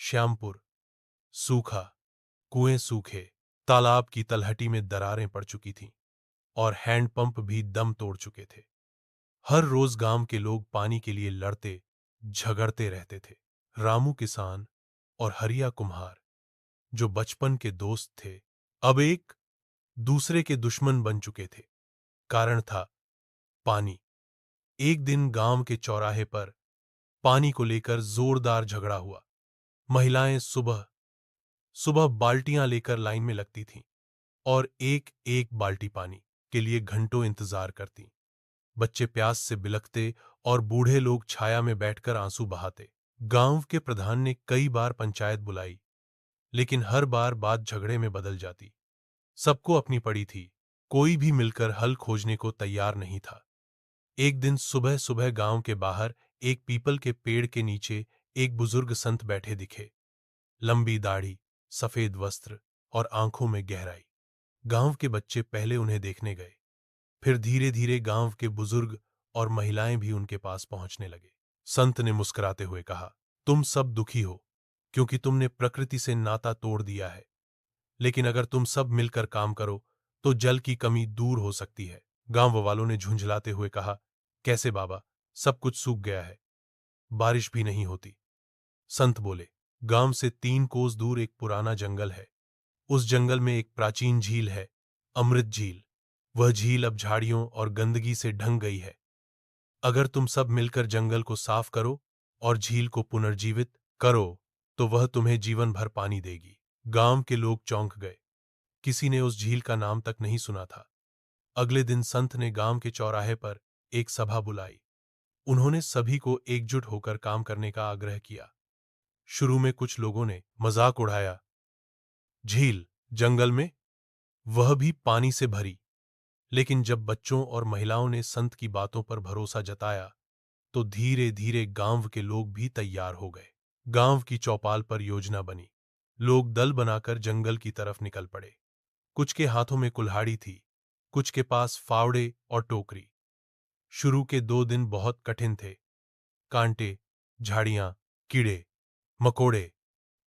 श्यामपुर सूखा, कुएं सूखे, तालाब की तलहटी में दरारें पड़ चुकी थीं और हैंडपंप भी दम तोड़ चुके थे। हर रोज गांव के लोग पानी के लिए लड़ते झगड़ते रहते थे। रामू किसान और हरिया कुम्हार, जो बचपन के दोस्त थे, अब एक दूसरे के दुश्मन बन चुके थे। कारण था पानी। एक दिन गांव के चौराहे पर पानी को लेकर जोरदार झगड़ा हुआ। महिलाएं सुबह सुबह बाल्टियां लेकर लाइन में लगती थीं और एक एक बाल्टी पानी के लिए घंटों इंतजार करती। बच्चे प्यास से बिलखते और बूढ़े लोग छाया में बैठकर आंसू बहाते। गांव के प्रधान ने कई बार पंचायत बुलाई, लेकिन हर बार बात झगड़े में बदल जाती। सबको अपनी पड़ी थी, कोई भी मिलकर हल खोजने को तैयार नहीं था। एक दिन सुबह सुबह गांव के बाहर एक पीपल के पेड़ के नीचे एक बुजुर्ग संत बैठे दिखे। लंबी दाढ़ी, सफेद वस्त्र और आंखों में गहराई। गांव के बच्चे पहले उन्हें देखने गए, फिर धीरे धीरे गांव के बुजुर्ग और महिलाएं भी उनके पास पहुंचने लगे। संत ने मुस्कुराते हुए कहा, तुम सब दुखी हो क्योंकि तुमने प्रकृति से नाता तोड़ दिया है, लेकिन अगर तुम सब मिलकर काम करो तो जल की कमी दूर हो सकती है। गांव वालों ने झुंझलाते हुए कहा, कैसे बाबा, सब कुछ सूख गया है, बारिश भी नहीं होती। संत बोले, गांव से 3 कोस दूर एक पुराना जंगल है। उस जंगल में एक प्राचीन झील है, अमृत झील। वह झील अब झाड़ियों और गंदगी से ढंक गई है। अगर तुम सब मिलकर जंगल को साफ करो और झील को पुनर्जीवित करो तो वह तुम्हें जीवन भर पानी देगी। गांव के लोग चौंक गए। किसी ने उस झील का नाम तक नहीं सुना था। अगले दिन संत ने गांव के चौराहे पर एक सभा बुलाई। उन्होंने सभी को एकजुट होकर काम करने का आग्रह किया। शुरू में कुछ लोगों ने मजाक उड़ाया, झील जंगल में, वह भी पानी से भरी। लेकिन जब बच्चों और महिलाओं ने संत की बातों पर भरोसा जताया तो धीरे धीरे गांव के लोग भी तैयार हो गए। गांव की चौपाल पर योजना बनी। लोग दल बनाकर जंगल की तरफ निकल पड़े। कुछ के हाथों में कुल्हाड़ी थी, कुछ के पास फावड़े और टोकरी। शुरू के 2 दिन बहुत कठिन थे। कांटे, झाड़ियां, कीड़े मकोड़े,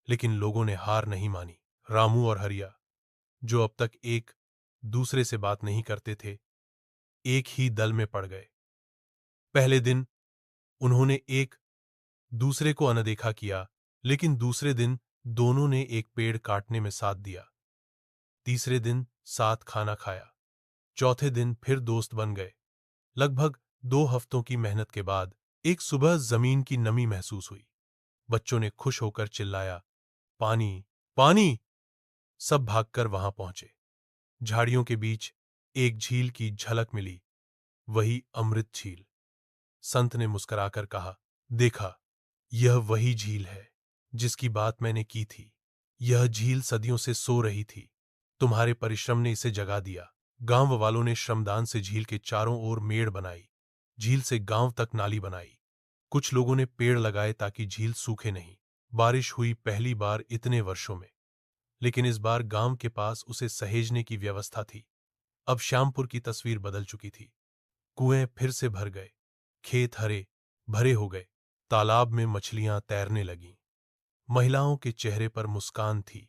लेकिन लोगों ने हार नहीं मानी। रामू और हरिया, जो अब तक एक दूसरे से बात नहीं करते थे, एक ही दल में पड़ गए। पहले दिन उन्होंने एक दूसरे को अनदेखा किया, लेकिन दूसरे दिन दोनों ने एक पेड़ काटने में साथ दिया। तीसरे दिन साथ खाना खाया। चौथे दिन फिर दोस्त बन गए। लगभग 2 हफ्तों की मेहनत के बाद एक सुबह जमीन की नमी महसूस हुई। बच्चों ने खुश होकर चिल्लाया, पानी, पानी! सब भागकर वहां पहुंचे। झाड़ियों के बीच एक झील की झलक मिली, वही अमृत झील। संत ने मुस्कुराकर कहा, देखा, यह वही झील है जिसकी बात मैंने की थी। यह झील सदियों से सो रही थी, तुम्हारे परिश्रम ने इसे जगा दिया। गांव वालों ने श्रमदान से झील के चारों ओर मेड़ बनाई। झील से गांव तक नाली बनाई। कुछ लोगों ने पेड़ लगाए ताकि झील सूखे नहीं। बारिश हुई पहली बार इतने वर्षों में, लेकिन इस बार गांव के पास उसे सहेजने की व्यवस्था थी। अब श्यामपुर की तस्वीर बदल चुकी थी। कुएं फिर से भर गए, खेत हरे भरे हो गए, तालाब में मछलियां तैरने लगीं। महिलाओं के चेहरे पर मुस्कान थी,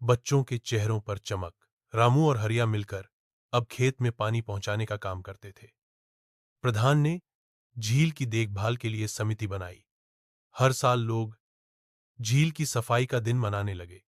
बच्चों के चेहरों पर चमक। रामू और हरिया मिलकर अब खेत में पानी पहुंचाने का काम करते थे। प्रधान ने झील की देखभाल के लिए समिति बनाई। हर साल लोग झील की सफाई का दिन मनाने लगे।